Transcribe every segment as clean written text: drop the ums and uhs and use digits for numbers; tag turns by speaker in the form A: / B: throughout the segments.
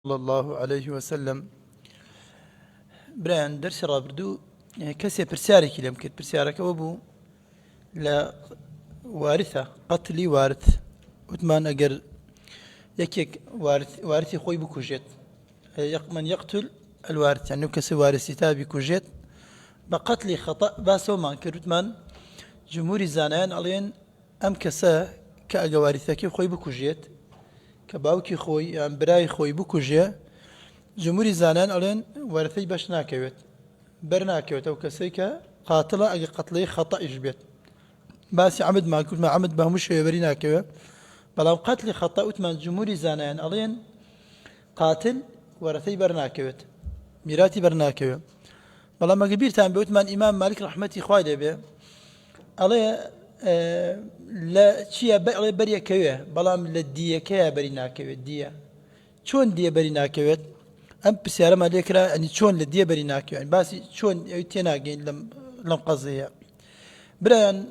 A: صلى الله عليه وسلم بران درس رابردو كسي برسارك لم كنت برسارك وابو لا وارثة قتلي وارث وثمان أجر يكيك وارثي خوي بكوجيت من يقتل الوارث يعني كسي وارثي تابي كوجيت بقتلي خطأ باسو ما كرتمان جمهوري زانان علين أم كسا كأجا وارثة كيف خوي بكوجيت كباوكي خوي يعني براي خوي بكوجيت جمهوري زانان علين ورثي باش ناكوت برناكوت أو كسيكا قاتلة أجي قتلي خطأ إجبت بس عمد ما كل ما عمد به مش بريناكوت بلام قتل خطأ وثمان جمهوري زانان علين قاتل ورثي برناكوت ميراتي برناكوت بلام ما كبير تام بوثمان إمام مالك رحمتي خوالي به عليه لا شيء عليه بريا كويه بلام للدية كيا بريناكوت دية شون دية بريناكوت أم بسيارة ما ذكره يعني شون لديه بريناك يعني بس شون يتناقين لم قضية بريان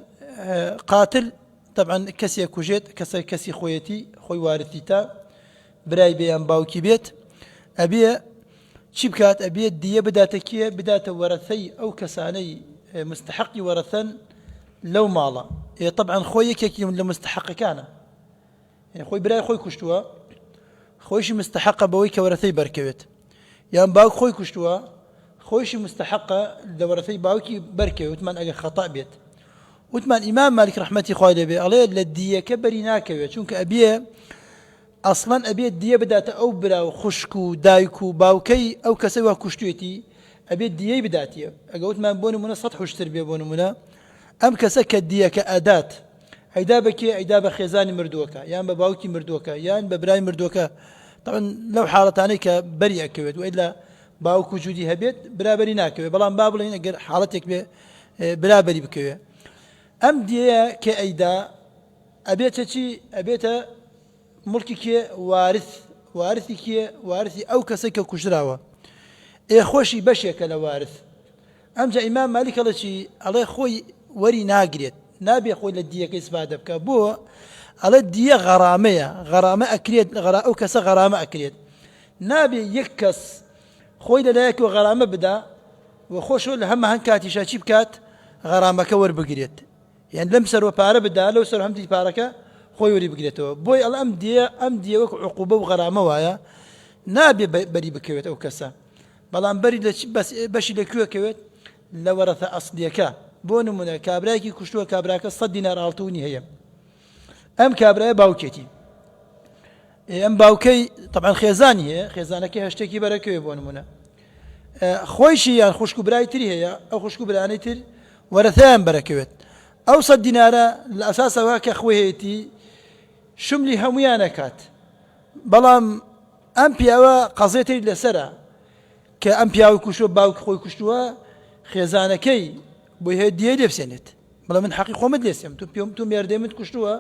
A: قاتل طبعا كسي كوجيت كسي خويتي خوي وارثي تا براي بيان باوكي بيت أبي شبكات أبي الدية بداتكية بدات ورثي أو كساني مستحقي ورثا لو مالا طبعا خويك يكي من المستحق كان يعني خوي براي خوي كشتوا خويش مستحقة بويك ورثي بركوت يعني باوك خوي كشتوا خويش مستحقة لورثي باوكي بركة وثمان أجا خطأ بيت وثمان إمام مالك رحمتي خوالي بي عليه للدية كبريناك شونك أبيه أصلا أبيه الدية بدأت أو برا وخشكو دايكو باوكي أو كسوا كشتويتي أبيه الدية بدأتي أجا وثمان بوني منا سطح وشتر بيه بوني منا أم كسك الدية كأداة عدابك عداب خيزاني مردوكا يعني بباوكي مردوكا يعني ببراي مردوكا طبعا لو حالت عليك بريء كويت وإلا باوك وجودي هبيت برابري ناكوي بلان بابلين أجر حالتك برابري بكوي أم دي كأيدا أبيت ملكي كي وارثي أو كسيك كشراوة إيه خوشي بشيك لوارث أم جاء إمام مالك الله شي الله خوي وري ناقريت نابي خوي للدية كيس بعد بكا بو على الدية غرامة أكريت أو كس غرامة أكريت نابي يكس خوي للاك وغرامة بدا وخوشو لهم هنكاتي شاشيب كات غرامة كور بقريت يعني لمسر وبارة بدا لو سر همتي باركة خوي وري بقريته بوي الأم دية وك عقوبة وغرامة وايا نابي بري بكويت أو كسا بلان بري بس بشي لكوي كويت لورث أصليكا بون من كابراكي كشتوا كابراك 100 دينار عالتوني هي أم كابرا باوكيتي أم باوكي طبعا خيزاني هي خيزانك هشتكي بركة يبون منا خويشي يعني خشكو برايتري هي أو خشكو برانيتر ورثان بركوت أو 100 دينار الأساس واك خويتي شملي هميانكات بلام أم بياوا قضيتي لسرا كأم بياوا كشوا باوك خوي كشتوا خيزانكي بويه ديال لفسنت بلا من حقيقة خمد لسيم تو ميردمت كشتوا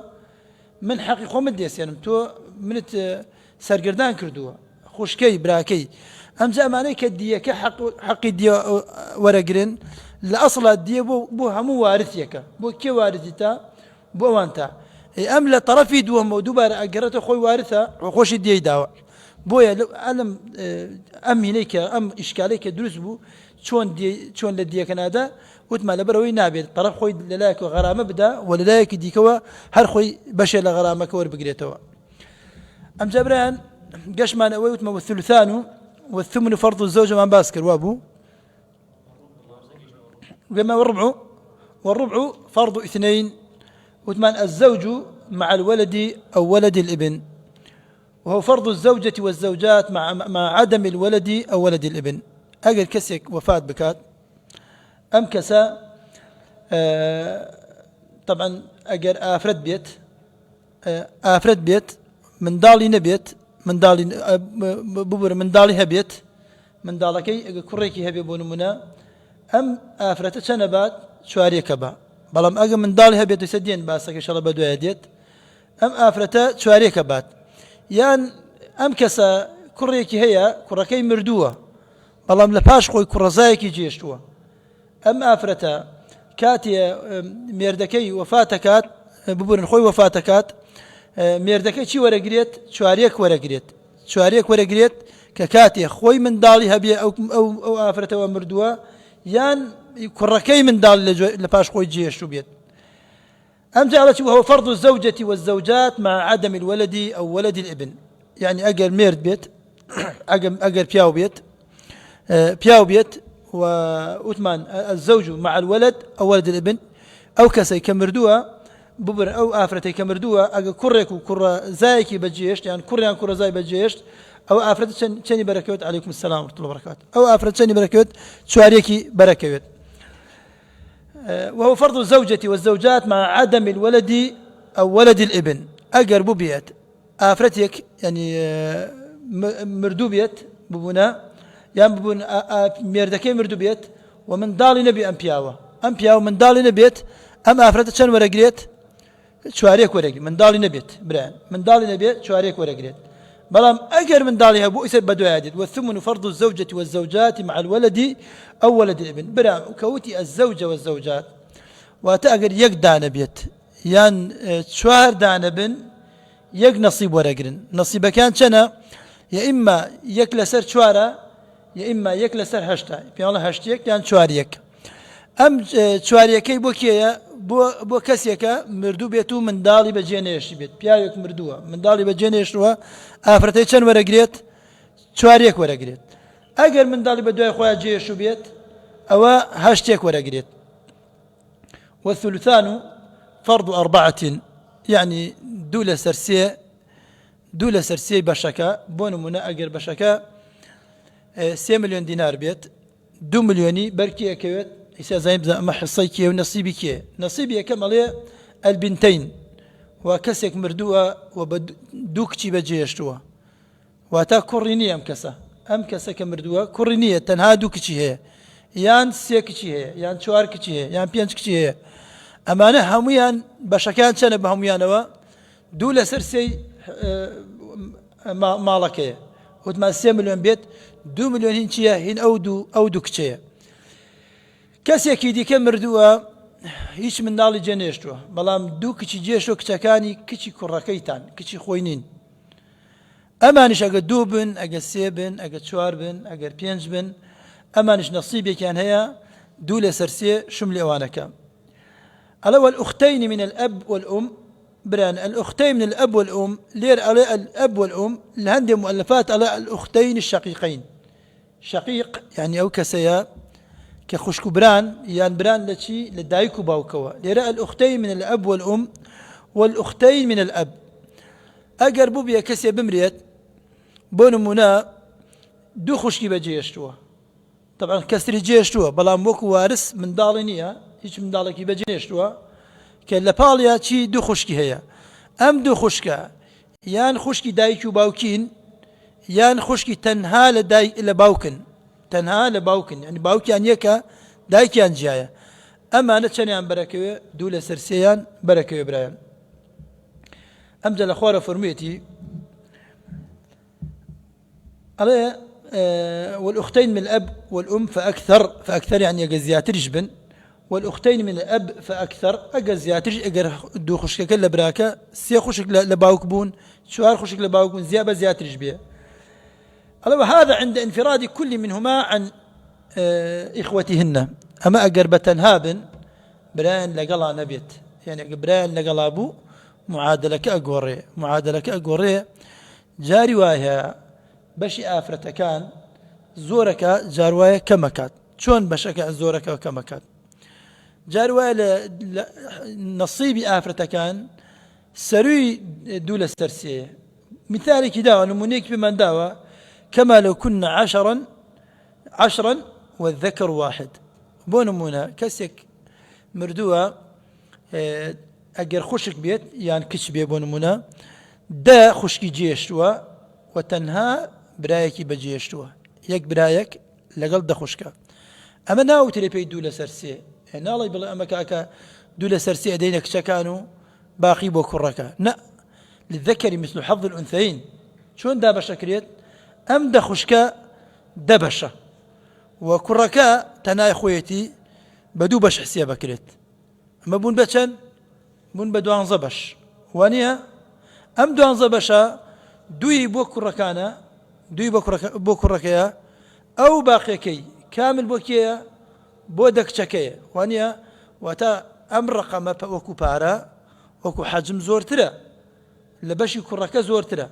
A: من حقيقة مديس يعني تو منت سرقردان كردوها خوشكي براكي أم زماني كدية كحق دية ورقرن لأصل الدية بو همو وارثيك بو كي وارثتا بو وانتا أم لطرفي دوهم دوبار أقرته خوي وارثة وخوش الدية داوا بويا ألم أم هنيك أم إشكاليك دروس بو شون للدية كنادا وتما لبروي نابي طرف خوي للاك غرامه بدا وللاك ديكوا هر خوي بشر لغرامه كور بقريتوا ام جبران قش ما نوي وتما والثلثان والثمن فرض الزوجه ما باسكر وابو وما والربع فرض 2 وتما الزوج مع الولد او ولد الابن وهو فرض الزوجه والزوجات مع عدم الولد او ولد الابن اجل كسك وفاه بكات أم كسا طبعا أجر آفرد بيت من دالي نبيت من دالي ببر من دالي هبيت من دالكي كريكي هبي بونمنا أم آفرت سنبات شواري كبا بلام أجر من دالي هبيت يسدين باسك إن شاء الله بدو يديت أم آفرت شواري كبات يعني أم كسا كريكي هي كركي مردوة بلام لباش خوي كرزايكي جيشتوا أم آفرتا كاتي ميردكي وفاتكات ببورن خوي وفاتكات ميردكي شي ورقريت شواريك ورقريت ككاتي خوي من دالي هبيه او افرته ومردوه يان كركي من دال لباش خوي جيش بيت ام جعلت وهو فرض الزوجه والزوجات مع عدم الولد او ولد الابن يعني اجر ميرد بيت اجر بياو بيت وأثمان الزوج مع الولد أو ولد الابن أو كسي كمردوها ببر أو آفرتي كمردوها أجا كرك وكرة زايكي بجيش يعني كرة زاي بجيش أو آفرت شني بركوت عليكم السلام ورحمة الله وبركاته أو آفرت شني بركوت شواريكي بركوت وهو فرض الزوجة والزوجات مع عدم الولد أو ولد الابن أجر ببيت آفرتك يعني مردوبيت ببنا يعني ببون ميردكي مردوبيت ومن دالي نبي أمبياوة من دالي نبيت أم آفرت شن ورقريت شواريك ورقريت من دالي نبيت بران من دالي نبيت شواريك ورقريت بلام أجر من دالها بو يصير بدو عادد والثمن فرض الزوجة والزوجات مع الولد أو ولد الابن برام كوتي الزوجة والزوجات وتأجر يك دانبيت يان شوار دانبن يك نصيب ورقرن نصيب كان شنا يا إما يك لسر شوارا يا إما يك لسر هشتا في الله هشتيك يعني شواريك أم شواريكي بوكيا بو كسيكا مردوبيتو من دالي بجينيش بيت بيايك مردوها من دالي بجينيش روا آفرتي چن ورقريت شواريك ورقريت أجر من دالي بدوي خويا جيشو بيت أو هشتيك ورقريت والثلثان فرض أربعة يعني دولة سرسية بشكا بونو منا أجر بشكا 3 مليون دينار بيت 2 مليوني بركي أكويت إذا زين ما حصيكي ونصيبي كي نصيبي كم عليه البنتين وكسك مردوها وبدوكتي بجيشتوا واتا كورينية أم كسا كمردوها كورينية تنها دوكتي هي يان سيكتي هي يان شواركتي هي يان بيانكتي هي أمانة هميان بشكان شنو بهميانوا دولة سرسي مالكية وتما 3 مليون بيت 2 مليون هنشيا هن أودو كتشيا كسيكي دي كمردوها هیچ من ناڵی جێنێشتووە بەڵام دوو کچی جێشۆ کچەکانی کچی کوڕەکەیتان کچی خۆینین ئەمانش ئەگە دوو بن ئەگە سێ بن ئەگە چوار بن ئەگەر پێنج بن ئەمانش نەسیبێکیان هەیە دوو لەسەر سێ شملی ئەوانەکە ئەڵێ والأختين من الأب والأم بران الأختين من الأب والأم لير على الأب والأم لهندي مؤلفات على الأختين الشقيقين شقيق يعني أو كسيا كخشكو بران يعني بران لشي لدايكو باوكوا ليرى الأختين من الأب والأم والأختين من الأب أقربوا بيا كسيا بمريت بونمونا دو خشكي بجيشتوا طبعا كسري جيشتوا بلا موكو وارث من دالينيا هيك من دالكي بجيشتوا كاللباليا شي دو خشكي هي أم دو خشكا يان خشكي دايكو باوكين يان خشكي تنها لباوكن تنها لباوكن يعني باوكيان يكا دايكيان جاية أما أنا تشانيان بركوي دولة سرسيان بركوي برايان أمجل أخوار فرميتي على والأختين من الأب والأم فأكثر يعني أجزيات رجبن والأختين من الأب فأكثر أجزيات أجر دو خشك كلا براكا سي خشك لباوكبون شوار خشك لباوكبون زيادة رجبية وهذا عند انفراد كل منهما عن إخوتهن أما أقربة هابن بران لقلا نبيت يعني بران لقلا أبو معادلة أقوري جاري وايها بشي آفرة كان زورك جاروايا كمكات شون بشك زورك وكمكات جاروايا نصيبي آفرة كان سروي دولة سرسية مثالي كده نمونيك بمن داوى كما لو كنا عشرا والذكر واحد بونمونا كسك مردوها أجر خشك بيت يعني كش بيه بونمونا دا خشكي جيشتوا وتنها برايكي بجيشتوا يك برايك لقل دا خشكا أما ناو تلي دولة سرسية يعني الله يبلا أما كاكا دولة سرسية دينك شكانوا باقي بو كركا لا للذكر مثل حظ الأنثيين شون دا بشكريت أم دخشكا دبشة وكركا تناي خويتي بدو بش حسيا بكريت أما بون بچن بون بدوان زبش وانيا أم دوان زبشا دوي بو كركانا دوي بو كركيا أو باقيكي كامل بوكيا بودك شكيا وانيا واتا أم رقم وكو بارا وكو حجم زور ترى لبشي كركا زور ترى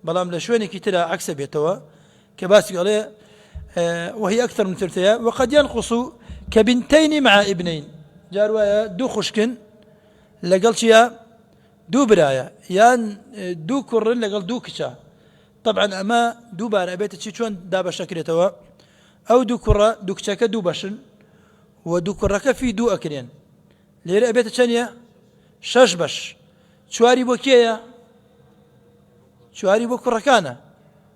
A: بلام لشويني كي ترى عكس بيتوا كباسي عليه وهي أكثر من ثلثها وقد ينقص كبنتين مع ابنين جاروا دو خشكن لقلشيا دو برايا يان دو كرن لقل دو كشا طبعا أما دو بارا بيت شون دابا شكريتوا أو دو كرة دو كشاكا دو باشن ودو كركا في دو أكرين ليرا بيت شانيا شاش باش شواري بوكيا شواري بو كركانا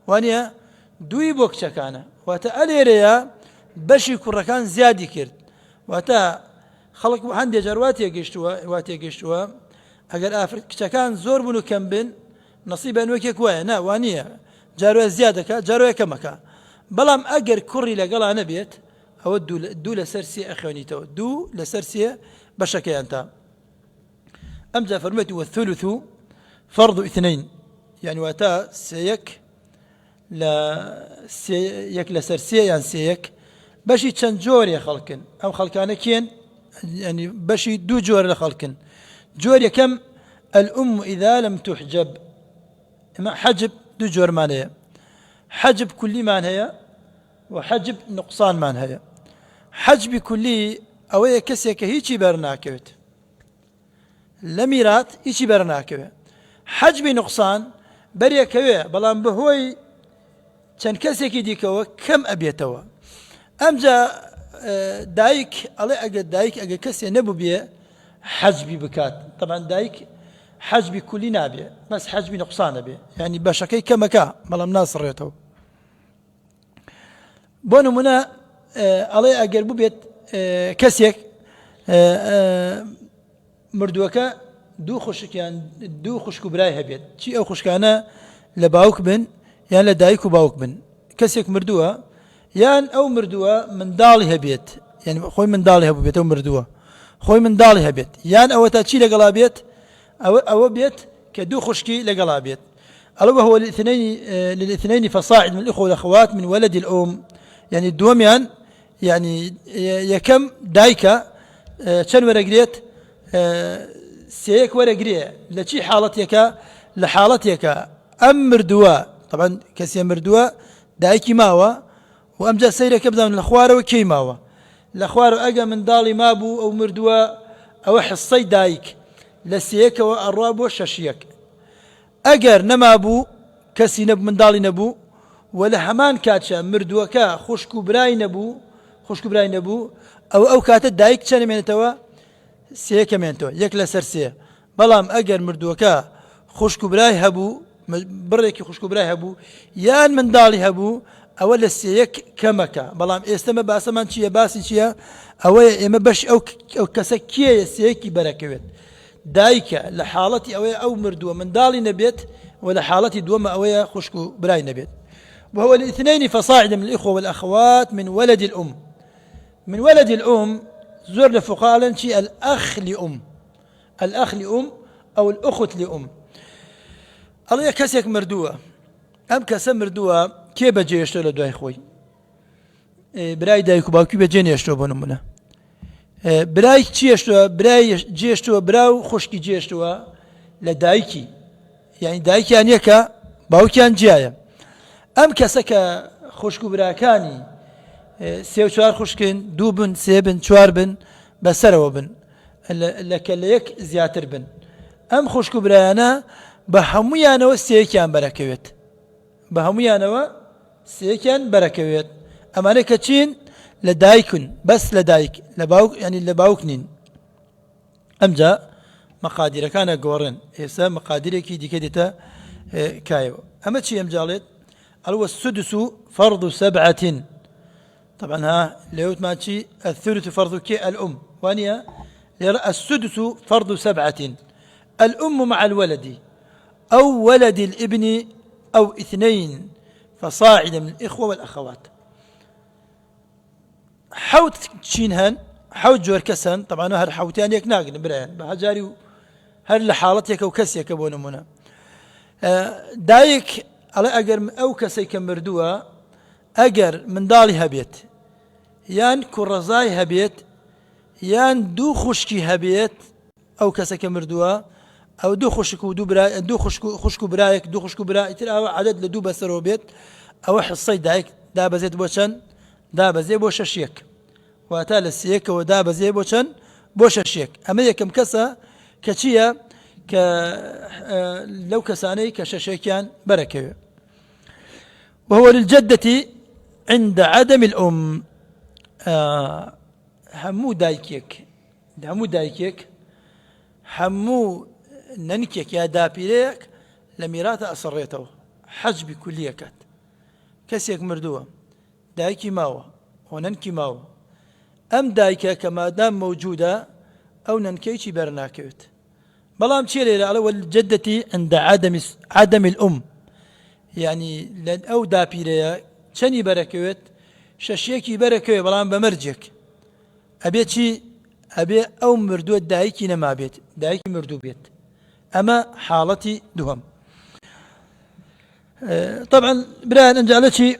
A: وانيا دوي بوك شكانا واتا أليريا بشي كركان زيادي كرد واتا خلق عندي جرواتي قشتوا اگر افرد كشكان زور بنو كم بن نصيبا وكي كوايا نا وانيا جاروا زيادة جاروا كمكا بلام اگر كري لقلا نبيت او دو لسرسي اخواني تو دو لسرسي بشكي انت امجا فرميت والثلث فرض اثنين يعني واتا سيك يك لسرسي يعني سيك بشي چند جوري خلقن او خلقانا كين يعني بشي دو جور لخلقن جوري كم الأم إذا لم تحجب ما حجب دو جور معناها حجب كلي معناها وحجب نقصان معناها حجب كلي أو كسيك هيجي برناكوت لميرات هيجي برناكوت حجب نقصان بريكوه بلان بهوي كان كسيك ديكوه كم أبيتوه أمجا دايك الله أجد دايك أجد كسي نبو بيه حجبي بكات طبعا دايك حجبي كلي نابيه بس حجبي نقصان بيه يعني بشكي كمكا ملام ناصر يتو بونو منا الله أجد بو بيت كسيك مردوكا دو خشك يعني دو خشك براي هبيت شي أو خشكانا لباوك بن يعني لدايك وباوك بن كسيك مردوها يان أو مردوها من دالي هبيت يعني خوي من دالي هبو بيت أو مردوها خوي من دالي هبيت يان أو تاتشي لقلا بيت أو بيت كدو خشكي لقلا بيت ألو هو للاثنين فصاعد من الإخوة والأخوات من ولد الأم يعني الدوميان يعني يكم دايكا شن ورقريت سيك ورقريه لشي حالتك لحالتك أم مردوا طبعا كسي مردوا دايكي ماوا وأمجا سيرك يبدأ من الأخوار وكي ماوا الأخوار أجا من دالي مابو أو مردوا أو حصي دايك لسيك والراب وششيك أجر نمابو كسي نب من دالي نبو ولا همان كاتشا مردوا كا خشكو براي نبو أو كاتت دايك شان من توا سيك من توا يك لسرسيه بلام أجر مردوا كا خشكو براي هبو بريك خشكو براي هبو يان من دالي هبو أول السيك كمكا بلام استمع باسمان شيء باسي شيء أو إما بش أو كسكية السيك بركوت دايكا لحالتي أو مردوة من دالي نبيت ولا حالتي دوما أو خشكو براي نبيت وهو الاثنين فصاعد من الإخوة والأخوات من ولد الأم زرنا فقالا شيء الأخ لأم أو الأخت لأم الله كسيك مردوة أم كسم مردوة كي بجي يشتغل دوای خوي براي دايكو باوكي بجي يشتغل بنمونه براي چی يشتغل براي جي يشتغل براو خشكي جي يشتغل لدايكي يعني دايكي يعني يكا باوكي عن جاية أم كسك خشكو براكاني سيو شوار خشكين دو بن سي بن شوار بن بسروا بن لك ليك زياتر بن أم خشكو برانا بهميانا وسيكيان بركوت بهميانا سيكيان بركوت أمانة كتشين لدايكن بس لدايك لباوك يعني لباوكنين أمجا مقادير كان قورن إيسا مقادير كي دي كدتا كايو أما تشي أمجالت هو السدس فرض 7 طبعا ها ليوت ما تشي الثلث فرض كي الأم وانيا السدس فرض 7 الأم مع الولد أو ولد الابن أو 2 فصاعد من الإخوة والأخوات حوت تشينهن حوت جور كسن طبعا هر حوتان يك ناقن برهن بحجاري هر لحالتك وكسيك بونمنا دايك على أجر أو كسي كمردوها أجر من دالي هبيت يان كرزاي هبيت يان دو خشكي هبيت أو كسي كمردوها أو دو خشكو دو برا دو خشكو برايك دو خشكو برا ترى عدد لدو بسرو بيت أو حصي دايك دابا زيت بوشن دابا زي بوش الشيك واتال السيك ودابا زي بوشن بوش الشيك أما كم كسا كشيا لو كساني كششيكان بركة. وهو للجدة عند عدم الأم همو دايكيك همو ننكيك يا دابيريك لميرات أصريته حجب كلية كات كسيك مردوه دايكي ماوه وننكي ماوه أم دايكا كما دام موجودة أو ننكيشي برناكيوت بلام تشيلي على والجدة عند عدم الأم يعني لن أو دابيريا شني بركوت ششيكي بركوت بلام بمرجك أبيتشي أبي أو مردو دايكي نما بيت دايكي مردو بيت أما حالتي دهم. طبعا بران أنجعلتي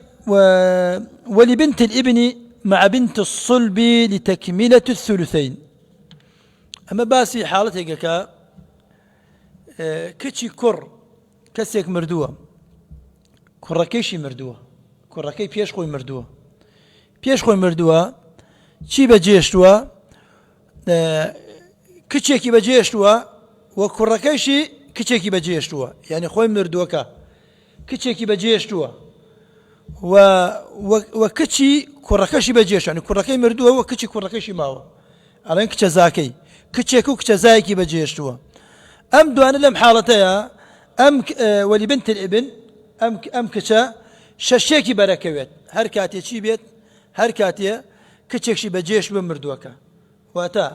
A: ولبنت الابن مع بنت الصلب لتكملة الثلثين. أما باسي حالتي كا كتشي كر كسيك مردوه كركيشي مردوه كركي بيش خوي مردوه چی بەجێشتووە کچێکی بەجێشتووە و کوڕەکەیشی کچێکی بەجێشتووە یعنی خۆی مردووەکە کچێکی بەجێشتووە و کچی کوڕەکەشی بەجێشتووە یعنی کوڕەکەی مردووە و کچی کوڕەکەشی ماوە ئەڵێن کچە زاکەی کچێک و کچە زایەکی بەجێشتووە ئەم دوانە لەم حاڵەتەیە ئەم وەلیبنت الابن ئەم کچە شەشێکی بەرەکەوێت هەر کاتێ چی بێت هەر کاتێ کچێکشی بەجێش بە مردووەکە واتە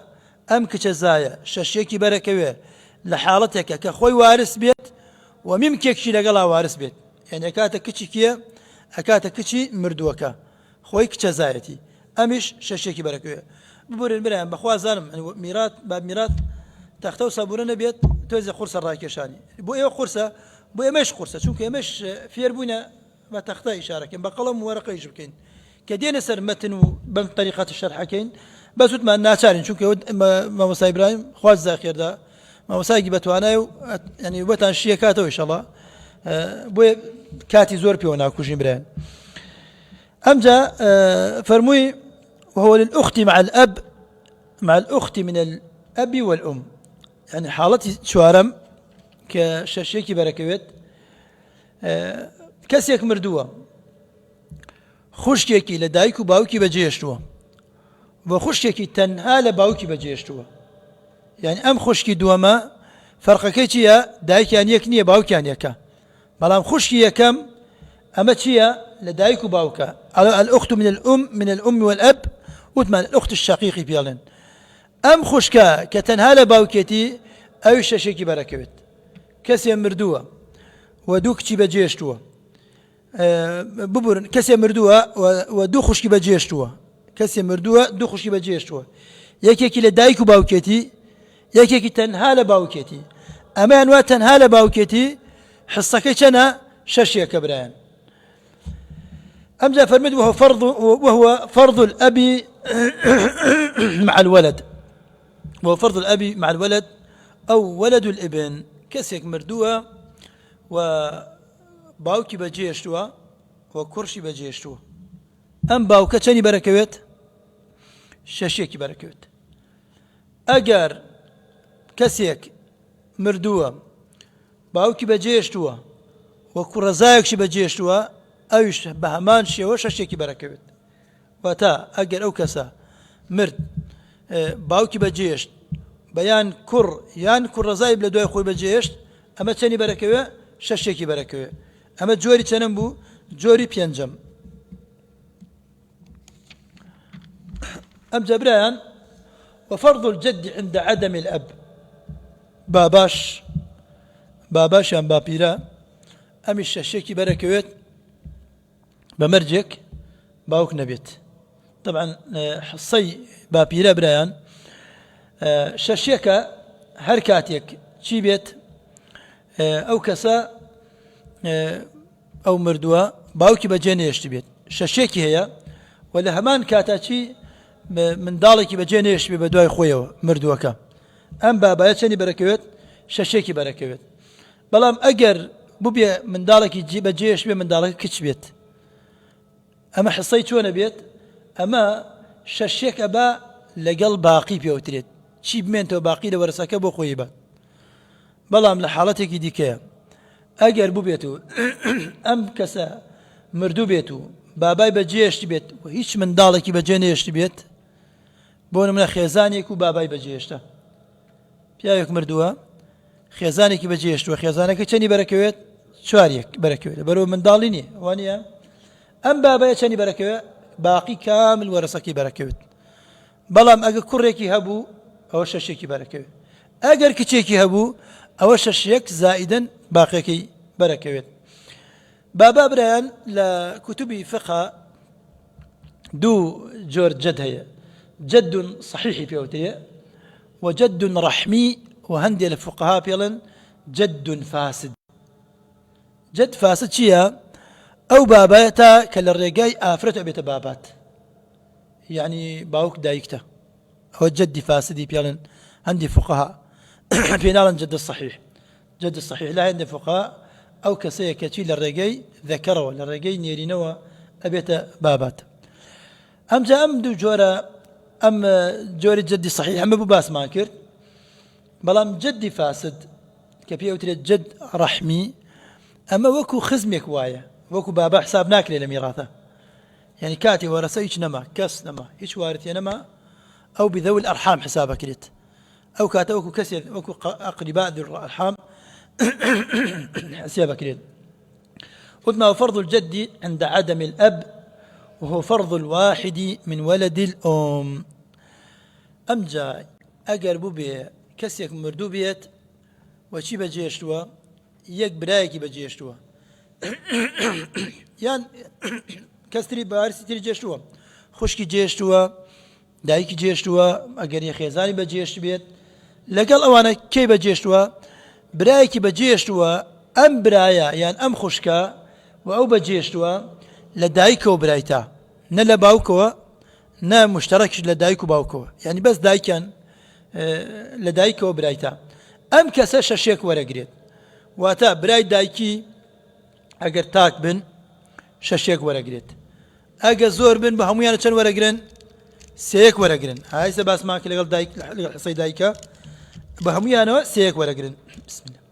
A: ئەم کچە زایە شەشێکی بەرەکەوێ لە حاڵەتێکە کە خۆی وارث بێت و میمکێکشی لەگەڵا وارث بێت یعنی ئەکاتە کچی کیە ئەکاتە کچی مردووەکە خۆی کچە زایەتی ئەمیش شەشێکی بەرەکەوێ ببورن برایان بەخوا زانم میرات باب میرات تەختە و سەبورە نەبێت تۆزە قورسە ڕاکێشانی بۆ ئێوە قورسە بۆ ئێمەش قورسە چونکە ئێمەش فێر بووینە بە تەختە ئیشارەکەین بە قەڵەم و وەرەقەیش بکەین کە دێنە سەر مەتن و بەم طریقەت شەرحەکەین بەس وتمان ناچارین چونکە مامۆستا ئیبراهیم خواز زاخێردا مامۆستایەکی بەتوانای و ینی وەتان شیە کاتەوە ئینشەڵڵا بۆیە کاتی زۆر پێوە ناکوژین برایان ئەمجا فەرمووی وهو للأخت مع الأخت من الأب والأم يعني حالتي شوارم كشاشيكي بركويت كسيك مردووە خوشکێکی لە دایک و باوکی بەجێشتووە بۆ خوشکێکی تەنها لە باوکی بەجێشتووە یعنی ئەم خوشکی دووەمە فەرقەکەی چییە دایکیان یەک نییە باوکیان یەکە بەڵام خوشکی یەکەم ئەمە چییە لە دایک و باوکە الأخت من الأم والأب وتمان الأخت الشقيقي بيالن ئەم خوشکە کە تەنها لە باوکێتی ئەوی شەشێکی بەرەکەوێت کەسێ مردووە و دوو کچی بەجێشتووە ببورن کەسێ مردووە و دوو خوشکی بەجێشتووە کەسێ مردووە دوو خوشکی بەجێشتووە یەکێکی لە دایک و باوکێتی یەکێکی تەنها لە باوکێتی ئەمەیان وا تەنها لە باوکێتی حسەکەی چەنە شەشێکە برایان ئەمجا فەرمێت وهو فرض الأب مع الولد وهو فرض الأب مع الولد أو ولد الابن كسيك مردووە و باوکی بەجێشتووە و کوڕشی بەجێشتووە ئەم باوکە چەندی بەرەکەوێت شەشێکی بەرەکەوێت ئەگەر کەسێک مردووە باوکی بەجێشتووە و کوڕەزایەکشی بەجێشتووە ئەویش بە هەمان شێوە شەشێکی بەرەکەوێت واتە ئەگەر ئەو کەسە مرد باوکی بەجێشت بەیان کوڕ یان کوڕەزای لە دوای خۆی بەجێشت ئەمە چەندی بەرەکەوێ شەشێکی بەرەکەوێ ئەمە جۆری چەندەم بوو جۆری پێنجەم ئەم جەبرایان وفرض الجد عند عدم الأب باباش یان باپیرە ئەمیش شەشێکی بەرەکەوێت بەمەرجێک باوک نەبێت طبعا حسەی باپیرە برایان شەشێکە هەر کاتێک چی بێت ئەو کەسە ئەو مردووە باوکی بەجێ نێشت بێت شەشێکی هەیە و لە هەمان کاتاچی منداڵێکی بەجێ نێشت بێت بە دوای خۆیەوە مردووەکە ئەم بابایە چەندی بەرەکەوێت شەشێکی بەرەکەوێت بەڵام ئەگەر ببێ منداڵێکی بەجێش بێ منداڵەکە کچ بێت ئەمە حسەی چۆنە بێت ئەمە شەشێک ئەبا لەگەڵ باقی پێوترێت چی بمێنتەوە باقی لە وەرسەکە بۆ خۆی بە بەڵام لە حاڵەتێکی دیکەیە ئەگەر ببێت و ئەم کەسە مردوو بێت و بابای بەجێشتی بێت و هیچ منداڵێکی بەجێ نێشتی بێت بۆ نمونە خێزانێک و بابای بەجێشتە پیاوێک مردووە خێزانێکی بەجێشتووە خێزانەکە چەندی بەرەکەوێت چوارێک بەرەکەوێت بەرەو منداڵی نییە وانە ئەم بابایە چەندی بەرەکەوێت باقی کامل وەرسەکەی بەرەکەوێت بەڵام ئەگە کوڕێکی هەبوو ئەوە شەشێکی بەرەکەوێت ئەگەر کچێکی هەبوو ئەوە شەشێک زائیدەن باقیەکەی بەرەکەوێت بابا برایان لە کوتوبی فقه دوو جۆر جەد هەیە جەد صحیحی پێوترێ وجد رحمي وهندي الفقهاء بيلن جد فاسد جد فاسد شيا أو باباتا كالرجاي آفرته بيت بابات يعني باوك دايكته هو جد فاسد بيلن عندي فقهاء بينالن جد الصحيح جد الصحيح لا عندي فقهاء أو كسيه كتيل الرجاي ذكره للرجاي نيرينوا أبيت بابات أم جاء أم دو جورا أم جوري جدي صحيح أم أبو باس ما كرت بلام جدي فاسد كبيوتري جد رحمي أما وكو خزمك وايا وكو بابا حساب ناكلي لميراثه يعني كاتي ورثة هيش نما كس نما هيش وارث نما أو بذوي الأرحام حسابك كريت أو كاتا وكو كسر وكو أقرباء ذي الأرحام حسابك كريت قلنا وفرض الجد عند عدم الأب وهو فرض الواحد من ولد الأم أم جاي أقربوا به كسيك مردو بيت وشي بجيشتوا يك برايكي بجيشتوا يعني كستري بارسي تري جيشتوا خشكي جيشتوا دايكي جيشتوا أقر يخيزاني بجيشت بيت لقل أوانا كي بجيشتوا برايكي بجيشتوا أم برايا يعني أم خشكا وأو بجيشتوا لدايكو برايتا نلا باوكوا نا مشتركش لدايكو باوكوا يعني بس دايكان لدايكو برايتا أم كسا ششيك ورقريت واتا براي دايكي اگر تاك بن ششيك ورقريت اگر زور بن بهميانا چن ورقرن سيك ورقرن هاي سباس ماك لغل دايك لغل حصي دايكا بهميانا سيك ورقرن بسم الله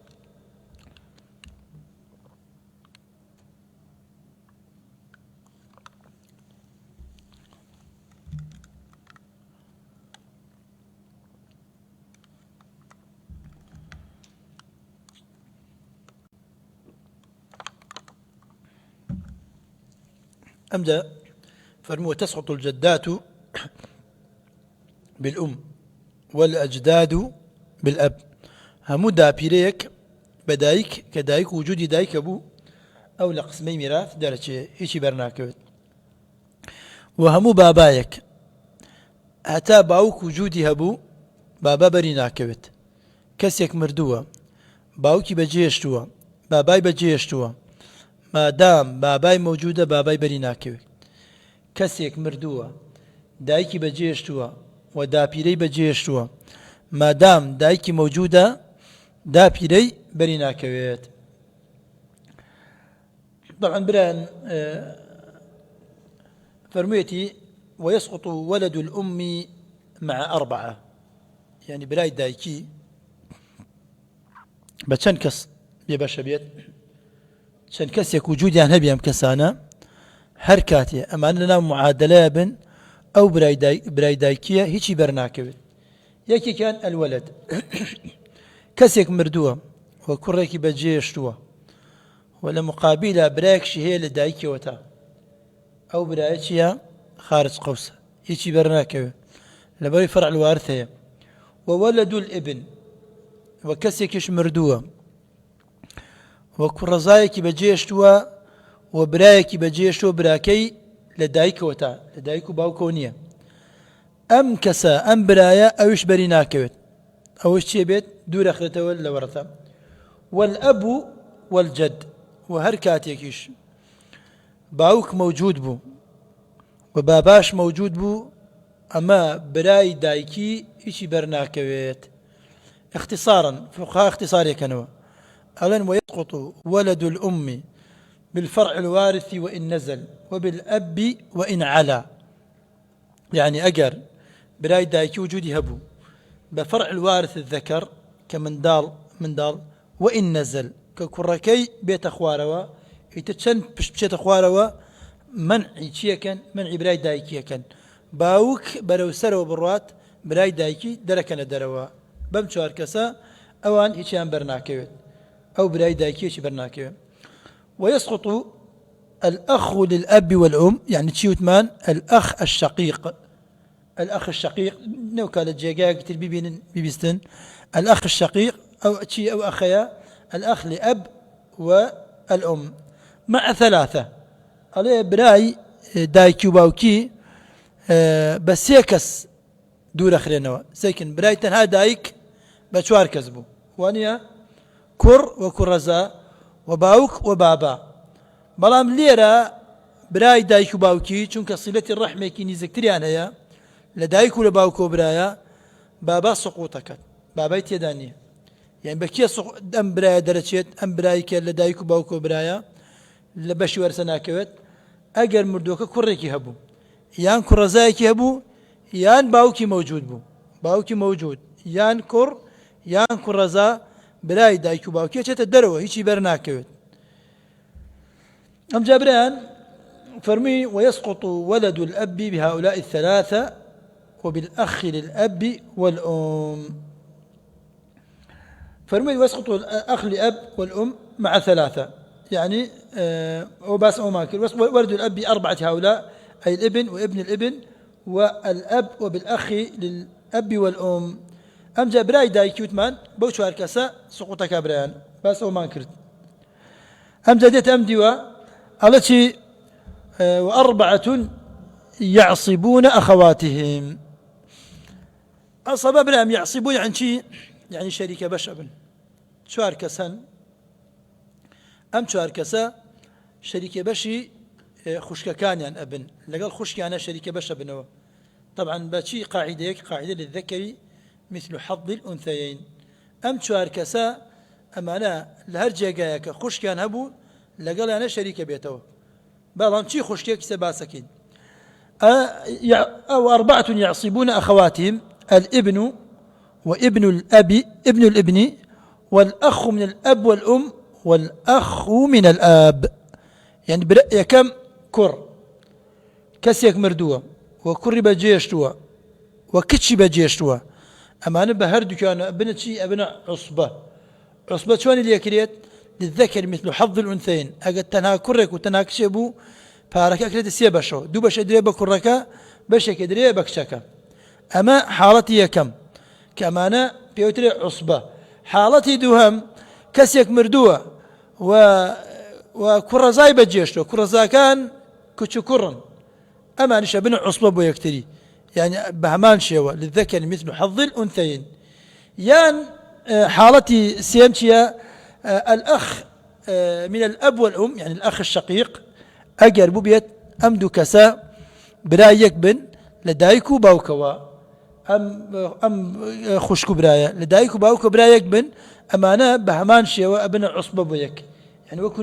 A: أمدا فرموا تسقط الجدات بالأم والأجداد بالأب همدا بيريك بدايك كدايك وجودي دايك أبو أو لقسمي ميراث دارتشي هيشي برناكوت وهمو بابايك هتا باوك وجودي هبو بابا بريناكوت كسيك مردوه باوكي بجيشتوه باباي بجيشتوه ما دام باباي موجودة باباي بريناكوت كسيك مردوه دايكي بجيشتوه ودابيري بجيشتوه ما دام دايكي موجودة دابيري بريناكوت طبعا بران فرميتي ويسقط ولد الأم مع 4 يعني براي دايكي بچەند بێبەشە بێت چەند کەسێک وجودیان هەبێ ئەم کەسانە هەر کاتێ ئەمان لەناو معادلەیە بن ئەو برای دایکیە هیچی بەرناکەوێت یەکێکیان ئەلوەلەد کەسێک مردووە وە کوڕێکی بەجێهێشتووە و لە مقابلە برایەکشی هەیە لە دایکەوەتە ئەو برایە چییە؟ خارج قەوسە هیچی بەرناکەوێت لەبەرەوەی فەرع الوارث هەیە وولد الابن وكسيكش مردوه وكرزايكي بجيشتوا وبرايكي بجيشتوا براكي لدايك وتا لدايك باوكونية أم كسا أم برايا أوش بريناكوت أوش شي بيت دور أخرته ولا ورثة والأب والجد وهركاتيكيش باوك موجود بو وباباش موجود بو أما براي دايكي إيشي برناكويت اختصارا فقهاء اختصاري كانوا ألن ويسقط ولد الأم بالفرع الوارث وإن نزل وبالأب وإن علا يعني أجر براي دايكي وجودي هبو بفرع الوارث الذكر كمن دال وإن نزل ككركي بيت أخواروا يتشن بشيت أخواروا منعي شيكن منعي براي دايكي كان باوك برو سرو بروات براي دايكي دركنا دروا بمشوار كسا أوان هيشان برناكيوت أو براي دايكي هيش برناكيوت ويسقط الأخ للأب والأم يعني تشيوتمان الأخ الشقيق نوكالة جيجاك تلبيبين بيبستن الأخ الشقيق أو تشي أو أخيا الأخ لأب والأم مع ثلاثة عليه براي دايكيو باوكي بس يكس دور أخرينوا سيكن براي تنها دايك بشوار كذبو وانيا كر وكرزا وباوك وبابا بلام ليرة براي دايكو باوكي چونك صلة الرحمة كي نزكتريان هيا لدايكو لباوكو برايا بابا سقوطك بابا يتيداني يعني بكي أم برايا درجت أم براي كي لدايكو باوكو برايا لبشي ورسناكوت أجر مردوك كريكي هبو يان كرزايكي هبو يان باوكي موجود بو باوكي موجود يان كر يان كرزا براي دايكو باوكي چتا دروا هيچي برناكوت أم جابران فرمي ويسقط ولد الأب بهؤلاء الثلاثة وبالأخ للأب والأم فرمي ويسقط الأخ لأب والأم مع ثلاثة يعني وباس أو ماكر ولد الأب أربعة هؤلاء أي الابن وابن الابن والأب وبالأخ للأب والأم أم جابراي دايكيوت مان بوشو هالكسا سقوطك أبريان باس أو ماكر أم جديت أم ديوا التي وأربعة يعصبون أخواتهم أصاب برام يعصبون عن شيء يعني شريك بشأبن شوار كسن أم شوار كسا شريك بشي خشك كان يعني أبن لقال خشك أنا شريك بشأبن طبعا بشي قاعدة للذكر مثل حظ الأنثيين أم شوار كسا أما أنا لهرجة جايك خشك أنا هبو لقال أنا شريك بيته بعضهم شي خشك سباسكين أو أربعة يعصبون أخواتهم الابن وابن الأب ابن الابن والأخ من الأب والأم والأخ من الآب يعني برأي كم كر كسيك مردوه وكر بجيشتوه وكتش بجيشتوه أما أنا بهردو كان ابنتي ابن عصبة شوان اللي يكريت للذكر مثل حظ الأنثيين أقد تنها كرك وتنها كشبو فارك أكريت السيبشو دو باش أدري بكركا باش أدري بكشكا أما حالتي كم كمانا بيوتري عصبة حالتي دوهم كسيك مردوه وكرزاي بجيشتو كرزا كان كتشو كرن أما نشا بن عصبة بو يكتري يعني بهمان شيوا للذكر مثل حظ الأنثيين يان حالتي سيمتيا الأخ من الأب والأم يعني الأخ الشقيق أجر ببيت أمدو كسا برايك بن لدايكو باوكوا أم خشكو برايا لدايكو باوكو برايك بن أمانا بهمان شيوا ابن عصبة بويك يعني وكو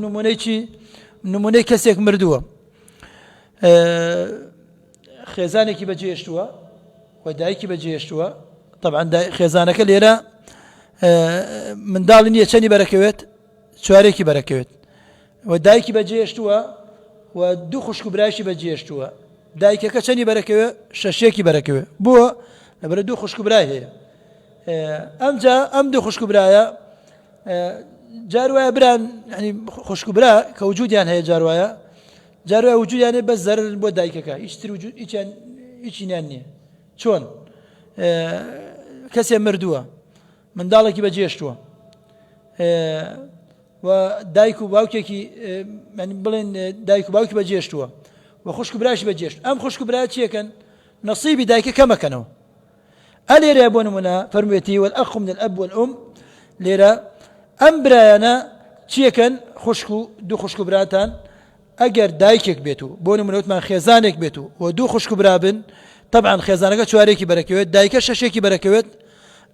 A: نموني كسيك مردوه خيزانك بجيشتوا ودايك بجيشتوا طبعا خيزانك ليرا من دال نية شني بركوت شواريكي بركوت ودايك بجيشتوا ودو خشكو براشي بجيشتوا دايك كشني بركوت ششيكي بركوت بو لبردو خشكو براي أم دو خشكو برايا جاروايا بران يعني خشكو برا كوجود يعني هي جاروايا وجود يعني بس زر بو دايككا يشتري وجود ايش يعني شلون كسي مردوه من دالك بجيشتوا ودايكو باوكي يعني بلين دايكو باوكي بجيشتوا وخشكو براش بجيشت ام خشكو براش كان نصيبي دايك كما كانوا اليرا يبون منا فرميتي والاخ من الاب والام ليرا ام برانا تشيكن خشكو دو خشكو براتان ئەگەر دایکێک بێت و بۆ نمونەوتمان خێزانێک بێت و دوو خوشک و برابن طبعا خێزانەکە چوارێکی بەرەکەوێت دایکە شەشێکی بەرەکەوێت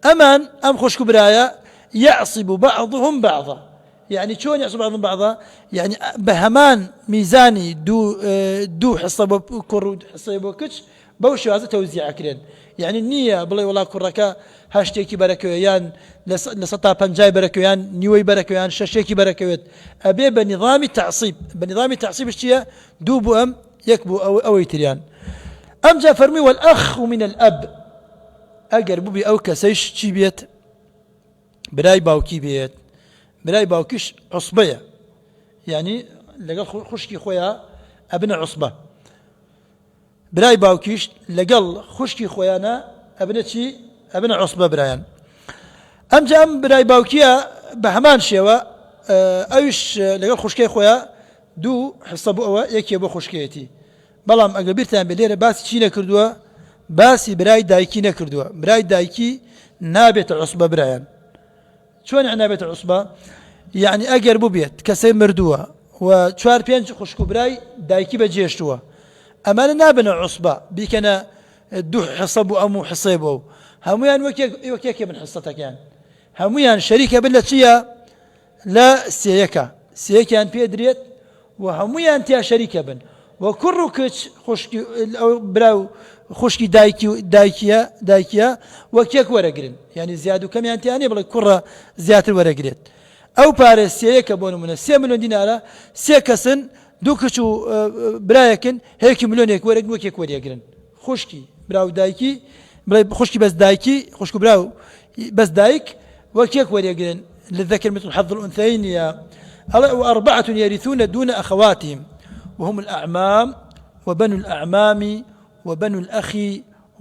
A: ئەمان ئەم خوشک و برایە يعصب بعضهم بعضا يعني شلون يعصب بعضهم بعضا يعني بهمان ميزاني دو حصة كر حصة بوكتش بوش هذا توزيع كرين يعني النية بلي والله كركا هاشتيكي بركويان لسطا بنجاي بركويان نيوي بركويان شاشيكي بركويت أبي بنظام التعصيب بنظام التعصيب اشتيا دوبو أم يكبو أو يتريان أم جا فرمي والأخ من الأب أقربو بي أو كسيش شي بيت براي باوكي بيت براي باوكيش عصبية يعني لقال خشكي خويا أبنى عصبة براي باوكيش لقال خشكي خويانا أبنى عصبة برايان أم جام براي باوكيا بهمان شيوا أيش لقال خشكي خويا دو حصبو أوا يكي أبو خشكيتي بلام أقبرتان بليرة باسي چي نكردوا باسي براي دايكي نكردوا براي دايكي نابت عصبة برايان شلون يعني نابت عصبة يعني أقربو بيت كسي مردوا وشوار بينج خشكو براي دايكي بجيشتوا أما نابنا عصبة بيكنا دو حصبو أمو حصيبو هميان وكيك من حصتك يعني هميان شريكة بالتشيا لا سيكا أن بيدريت وهميان تيا شريكة بن وكركش خشكي براو خشكي دايكيا وكيك ورقرن يعني زيادو كم يعني تاني بلا كرة زيادة ورقرت أو بارس سيكا بونو من 6 مليون دينار سيكسن دوكشو برايكن هيك مليون هيك ورق وكيك ورقرن خشكي براو دايكي بلا خشكي بس دايكي خشكو براو بس دايك وكيك ورقرن للذكر مثل حظ الأنثيين يا وأربعة يرثون دون أخواتهم وهم الأعمام وبنو الأعمام وبنو الأخ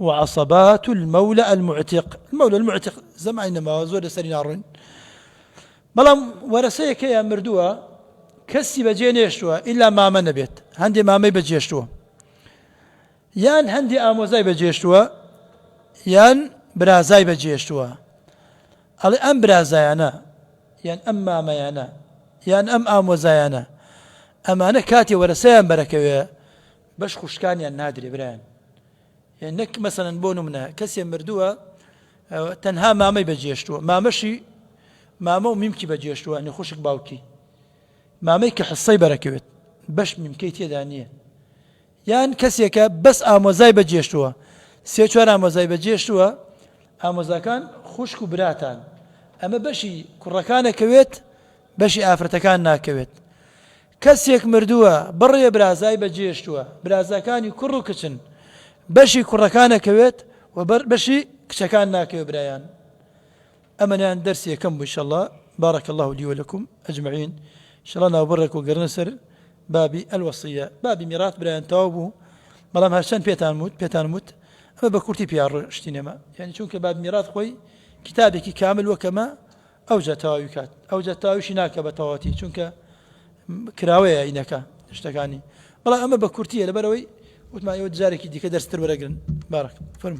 A: وعصبات المولى المعتق زمان ما وزور سرينارن بلام ورسيك يا مردوها كسي بجينيشتوا إلا ما من بيت هندي مامي بجيشتوا يان هندي آموزاي بجيشتوا يان برازاي بجيشتوا على أم برازايانا يان أم ماميانا يان أم آموزايانا أما أنا كاتي ورسيان بركوية باش خشكان يان نادري بران يعني نك مثلا بونو منها كسي مردوها تنها مامي بجيشتوا مامشي مامو ميمكي بجيشتوا يعني خوشك باوكي مامي كحصي بركويت باش ميمكي تيدانية يعني كسيكا بس آموزاي بجيشتوا سيچوار آموزاي بجيشتوا آموزا كان خوشكو براتان أما باشي كركان كويت باشي آفرتكان ناكويت كسيك مردوها بريا برازاي بجيشتوا برازاكاني كرو كچن باشي كركان كويت وباشي كشكان ناكوي برايان أمنا درسي كم إن شاء الله بارك الله لي ولكم أجمعين إن شاء الله نابرك وقرنسر بابي الوصية بابي ميراث برايان توابو ملام هاشان بيتان موت أما بكورتي بيار اشتينما يعني شونك باب ميراث خوي كتابك كامل وكما أوجه تواويكات أوجه تواويشي ناكا بتواتي شونك كراوية إنكا اشتكاني والله أما بكورتي لبروي وتما يود جارك يديك درس تربرقرن بارك فرم